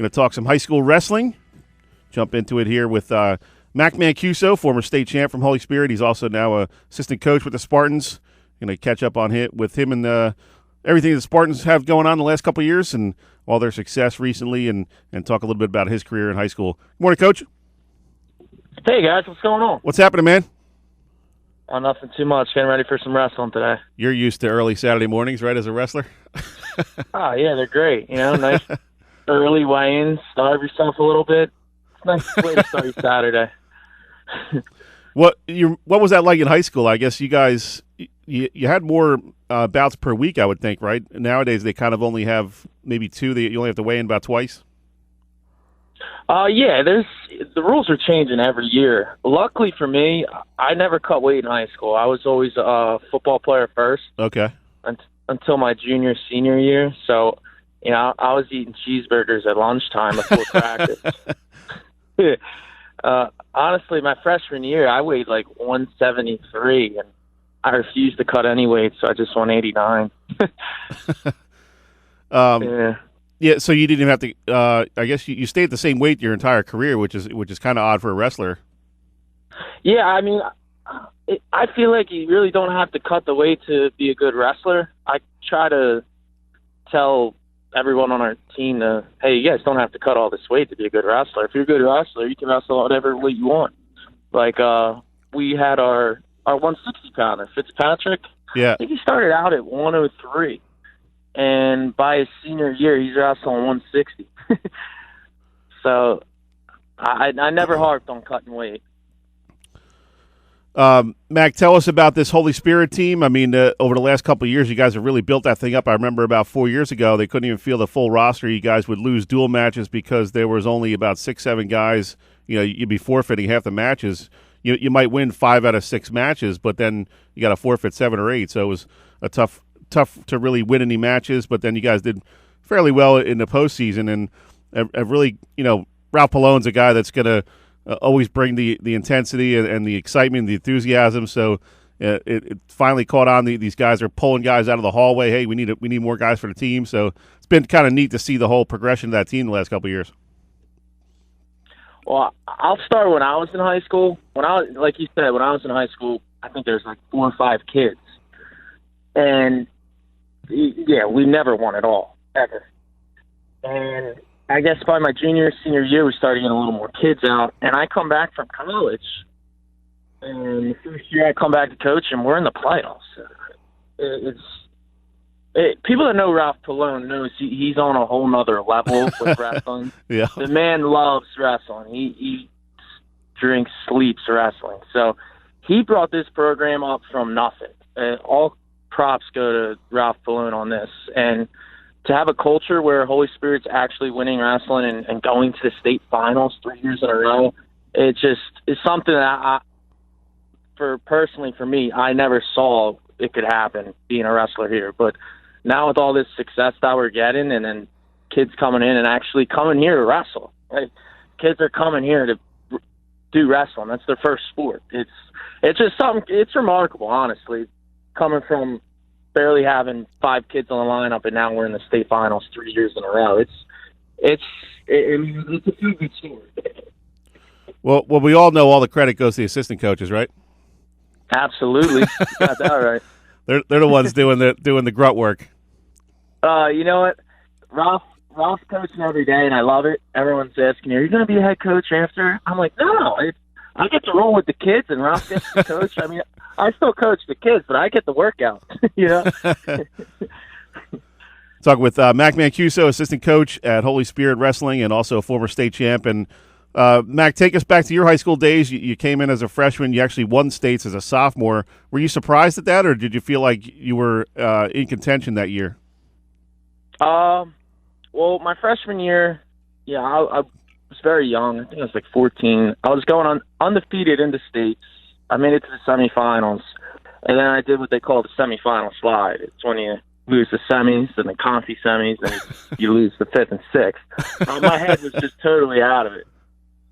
Going to talk some high school wrestling. Jump into it here with Mac Mancuso, former state champ from Holy Spirit. He's also now a assistant coach with the Spartans. Going to catch up on with him and everything the Spartans have going on the last couple of years and all their success recently, and talk a little bit about his career in high school. Good morning, Coach. Hey, guys. What's going on? What's happening, man? Nothing too much. Getting ready for some wrestling today. You're used to early Saturday mornings, right, as a wrestler? Oh, yeah, they're great. Nice early weigh-ins, starve yourself a little bit. It's a nice way to start your Saturday. What was that like in high school? I guess you guys you had more bouts per week, I would think, right? Nowadays they kind of only have maybe two. You only have to weigh in about twice. Yeah, the rules are changing every year. Luckily for me, I never cut weight in high school. I was always a football player first. Okay. Until my junior, senior year. So, I was eating cheeseburgers at lunchtime before practice. Honestly, my freshman year, I weighed like 173, and I refused to cut any weight, so I just went 89. Yeah. Yeah, so you didn't even have to. I guess you stayed the same weight your entire career, which is kind of odd for a wrestler. Yeah, I mean, I feel like you really don't have to cut the weight to be a good wrestler. I try to tell everyone on our team hey, you guys don't have to cut all this weight to be a good wrestler. If you're a good wrestler, you can wrestle whatever weight you want. Like we had our 160 pounder, Fitzpatrick. Yeah, I think he started out at 103. And by his senior year, he's wrestling 160. So I never harped on cutting weight. Mac, tell us about this Holy Spirit team. I mean, over the last couple of years, you guys have really built that thing up. I remember about 4 years ago, they couldn't even field the full roster. You guys would lose dual matches because there was only about 6-7 guys. You'd be forfeiting half the matches. You might win 5 out of 6 matches, but then you got to forfeit 7 or 8. So it was a tough to really win any matches, but then you guys did fairly well in the postseason, and have really, Ralph Pallone's a guy that's going to always bring the intensity and the excitement, the enthusiasm. So it finally caught on. These guys are pulling guys out of the hallway. Hey, we need more guys for the team. So it's been kind of neat to see the whole progression of that team the last couple of years. Well, I'll start when I was in high school. Like you said, when I was in high school, I think there's like 4 or 5 kids, and yeah, we never won at all, ever. And I guess by my junior, senior year, we started getting a little more kids out. And I come back from college, and the first year I come back to coach, and we're in the playoffs. People that know Ralph Pallone knows he's on a whole nother level with wrestling. Yeah. The man loves wrestling. He eats, drinks, sleeps wrestling. So he brought this program up from nothing. All props go to Ralph Pallone on this. And to have a culture where Holy Spirit's actually winning wrestling and going to the state finals 3 years in a row, it just is something that personally for me, I never saw it could happen being a wrestler here. But now with all this success that we're getting, and then kids coming in and actually coming here to wrestle, right? Kids are coming here to do wrestling. That's their first sport. It's just something. It's remarkable, honestly. Coming from barely having 5 kids on the lineup, and now we're in the state finals 3 years in a row. It's a few good story. Well, we all know all the credit goes to the assistant coaches, right? Absolutely, you got that right. They're the ones doing the grunt work. You know what, Ralph's coaching every day, and I love it. Everyone's asking, "Are you going to be a head coach after?" I'm like, "No, I get to roll with the kids, and Ralph gets to coach." I mean, I still coach the kids, but I get the workout, Talking with Mac Mancuso, assistant coach at Holy Spirit Wrestling and also a former state champ. And Mac, take us back to your high school days. You came in as a freshman. You actually won states as a sophomore. Were you surprised at that, or did you feel like you were in contention that year? Well, my freshman year, I was very young. I think I was like 14. I was going undefeated into states. I made it to the semifinals, and then I did what they call the semifinal slide. It's when you lose the semis and the confi semis, and you lose the 5th and 6th. My head was just totally out of it.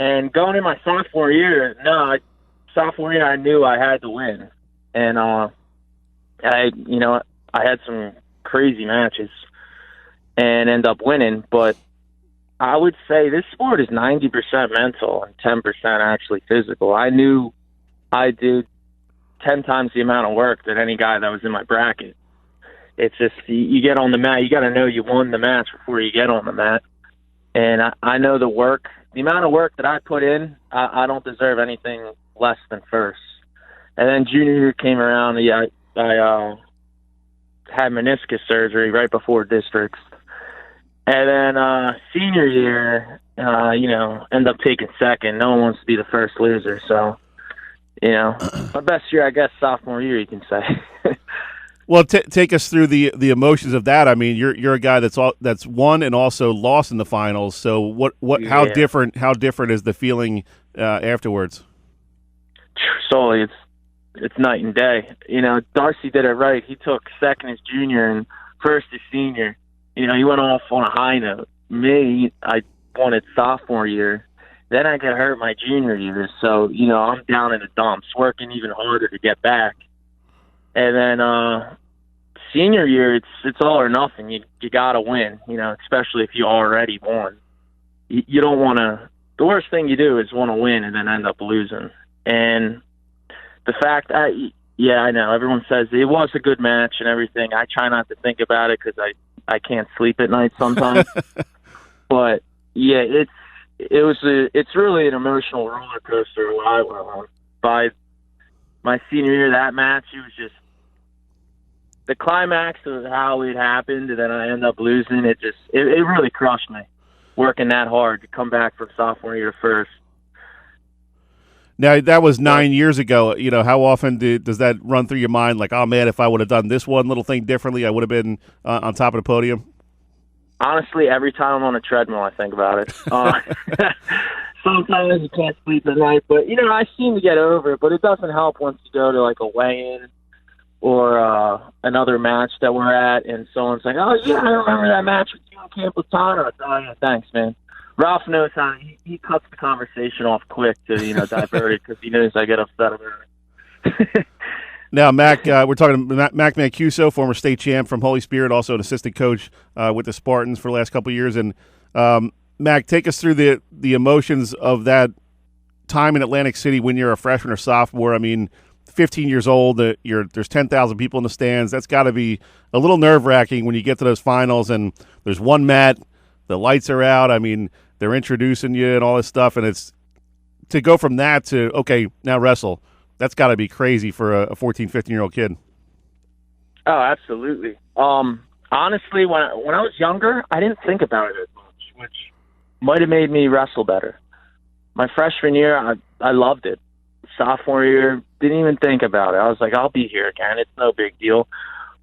And going in my sophomore year, I knew I had to win. And I had some crazy matches and end up winning, but I would say this sport is 90% mental and 10% actually physical. I knew I did 10 times the amount of work that any guy that was in my bracket. It's just you get on the mat, you got to know you won the match before you get on the mat. And I know the amount of work that I put in, I don't deserve anything less than first. And then junior year came around, I had meniscus surgery right before districts. And then senior year, end up taking second. No one wants to be the first loser. So, my best year, I guess, sophomore year, you can say. Well, take us through the emotions of that. I mean, you're a guy that's won and also lost in the finals. So how different is the feeling afterwards? So it's night and day. Darcy did it right. He took second as junior and first as senior. He went off on a high note. Me, I won it sophomore year. Then I got hurt my junior year. So, I'm down in the dumps, working even harder to get back. And then senior year, it's all or nothing. You got to win, especially if you already won. You don't want to – the worst thing you do is want to win and then end up losing. And the fact – I know. Everyone says it was a good match and everything. I try not to think about it because I can't sleep at night sometimes. But, yeah, it's really an emotional roller coaster what I went on. By my senior year, that match, it was just the climax of how it happened, and then I ended up losing. It really crushed me, working that hard to come back from sophomore year to first. Now, that was 9 years ago. How often does that run through your mind? Like, oh, man, if I would have done this one little thing differently, I would have been on top of the podium? Honestly, every time I'm on a treadmill, I think about it. Sometimes you can't sleep at night, but, I seem to get over it, but it doesn't help once you go to, like, a weigh-in or another match that we're at, and someone's like, oh, yeah, I remember that match with you and Camp Latano. Oh, yeah, thanks, man. Ralph knows how he cuts the conversation off quick to divert it because he knows I get upset about it. Now, Mac, we're talking to Mac Mancuso, former state champ from Holy Spirit, also an assistant coach with the Spartans for the last couple of years. And Mac, take us through the emotions of that time in Atlantic City when you're a freshman or sophomore. I mean, 15 years old, there's 10,000 people in the stands. That's got to be a little nerve-wracking when you get to those finals and there's one mat, the lights are out. I mean, they're introducing you and all this stuff, and it's to go from that to, okay, now wrestle. That's got to be crazy for a 14, 15-year-old kid. Oh, absolutely. Honestly, when I was younger, I didn't think about it as much, which might have made me wrestle better. My freshman year, I loved it. Sophomore year, didn't even think about it. I was like, I'll be here again. It's no big deal.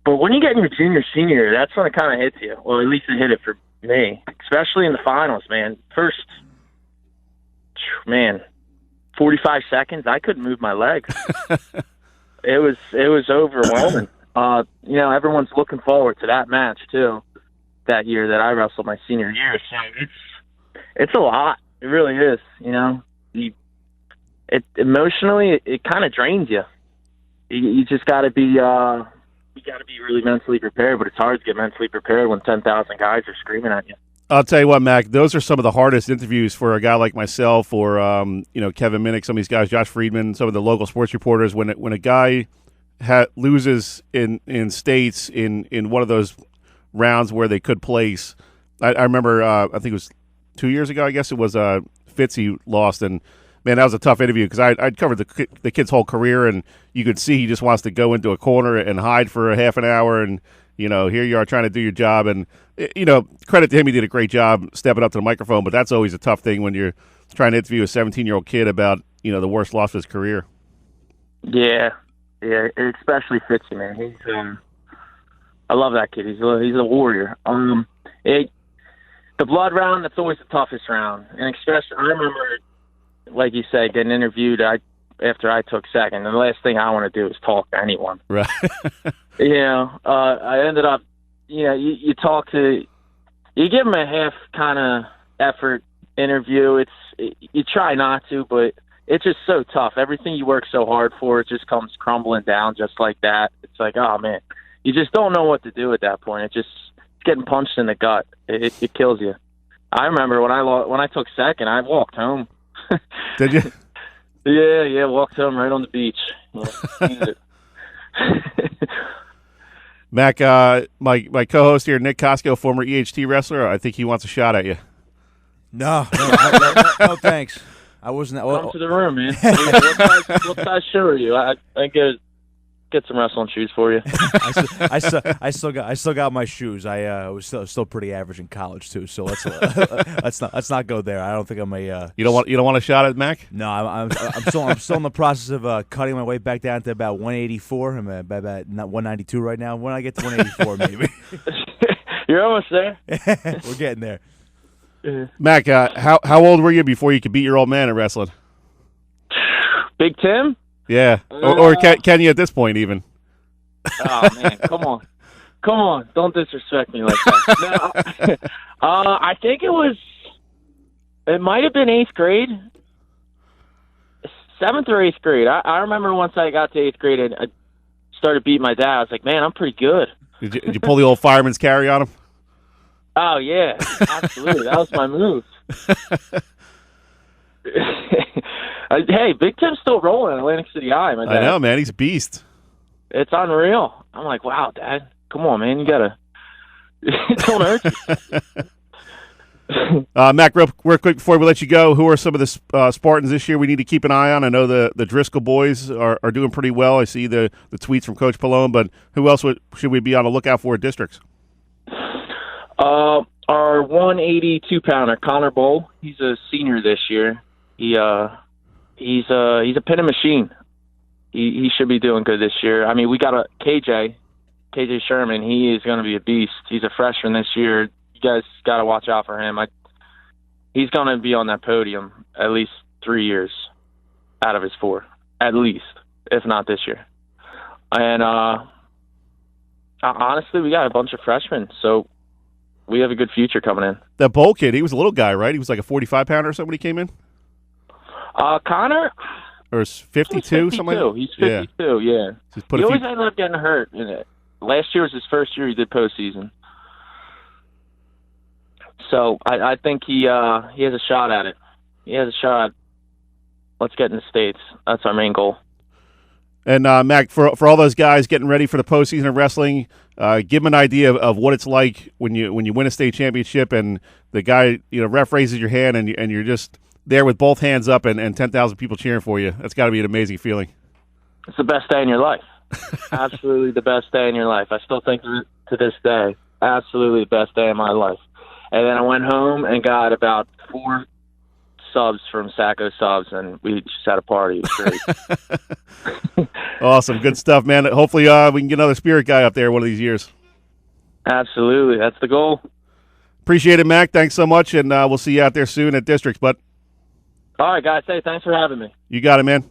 But when you get in your junior, senior year, that's when it kind of hits you. Well, at least it hit it for me, especially in the finals, man. First, 45 seconds, I couldn't move my legs. It was overwhelming. Everyone's looking forward to that match too. That year that I wrestled my senior year, so it's a lot. It really is. Emotionally, it kind of drains you. You just got to be. You got to be really mentally prepared, but it's hard to get mentally prepared when 10,000 guys are screaming at you. I'll tell you what, Mac, those are some of the hardest interviews for a guy like myself or, Kevin Minnick, some of these guys, Josh Friedman, some of the local sports reporters. When a guy loses in states in one of those rounds where they could place, I remember, I think it was 2 years ago, I guess it was Fitzy lost, and man, that was a tough interview because I'd covered the kid's whole career, and you could see he just wants to go into a corner and hide for a half an hour, and here you are trying to do your job, and credit to him, he did a great job stepping up to the microphone, but that's always a tough thing when you're trying to interview a 17-year-old kid about the worst loss of his career. Yeah, especially Fitzy, man. I love that kid. He's a warrior. The blood round, that's always the toughest round, and especially I remember, like you said, getting interviewed after I took second, and the last thing I want to do is talk to anyone. Right. I ended up, you talk to, you give them a half kind of effort interview. You try not to, but it's just so tough. Everything you work so hard for, it just comes crumbling down just like that. It's like, oh man, you just don't know what to do at that point. It's getting punched in the gut. It kills you. I remember when I took second, I walked home. Did you? Yeah, walked home right on the beach. Yeah, Mac, my co-host here, Nick Costco, former EHT wrestler, I think he wants a shot at you. No, thanks. I wasn't. Come to the room, man. What size shoe are you? I get some wrestling shoes for you. I still got my shoes. I was still pretty average in college too. So let's not go there. I don't think I'm a. You don't want a shot at Mac? No, I'm still in the process of cutting my way back down to about 184. I'm about 192 right now. When I get to 184, maybe. You're almost there. We're getting there. Mac, how old were you before you could beat your old man at wrestling? Big Tim? Yeah, or can you at this point even? Oh man, come on! Don't disrespect me like that. No, I think it might have been 8th grade, 7th or 8th grade. I remember once I got to 8th grade and I started beating my dad. I was like, man, I'm pretty good. Did you pull the old fireman's carry on him? Oh yeah, absolutely. That was my move. Hey, Big Tim's still rolling in Atlantic City High. My dad. I know, man. He's a beast. It's unreal. I'm like, wow, Dad. Come on, man. You gotta. Don't hurt you. Mac, real quick before we let you go, who are some of the Spartans this year we need to keep an eye on? I know the Driscoll boys are doing pretty well. I see the tweets from Coach Pallone, but who else should we be on the lookout for at districts? Our 182-pounder, Connor Bowl. He's a senior this year. He's a pinning machine. He should be doing good this year. I mean, we got a KJ Sherman. He is going to be a beast. He's a freshman this year. You guys got to watch out for him. He's going to be on that podium at least 3 years out of his 4, at least, if not this year. And honestly, we got a bunch of freshmen, so we have a good future coming in. That Bowl kid, he was a little guy, right? He was like a 45-pounder or something when he came in? Connor? Or 52, something like that? He's 52, yeah. He always ended up getting hurt. Last year was his first year he did postseason. So I think he has a shot at it. He has a shot. Let's get in the States. That's our main goal. And, Mac, for all those guys getting ready for the postseason of wrestling, give them an idea of what it's like when you win a state championship and the guy, ref raises your hand and you're just there with both hands up and 10,000 people cheering for you. That's got to be an amazing feeling. It's the best day in your life. Absolutely the best day in your life. I still think to this day, absolutely the best day in my life. And then I went home and got about 4 subs from Sacco Subs, and we just had a party. It was great. Awesome. Good stuff, man. Hopefully we can get another Spirit guy up there one of these years. Absolutely. That's the goal. Appreciate it, Mac. Thanks so much, and we'll see you out there soon at Districts, bud. All right, guys. Hey, thanks for having me. You got it, man.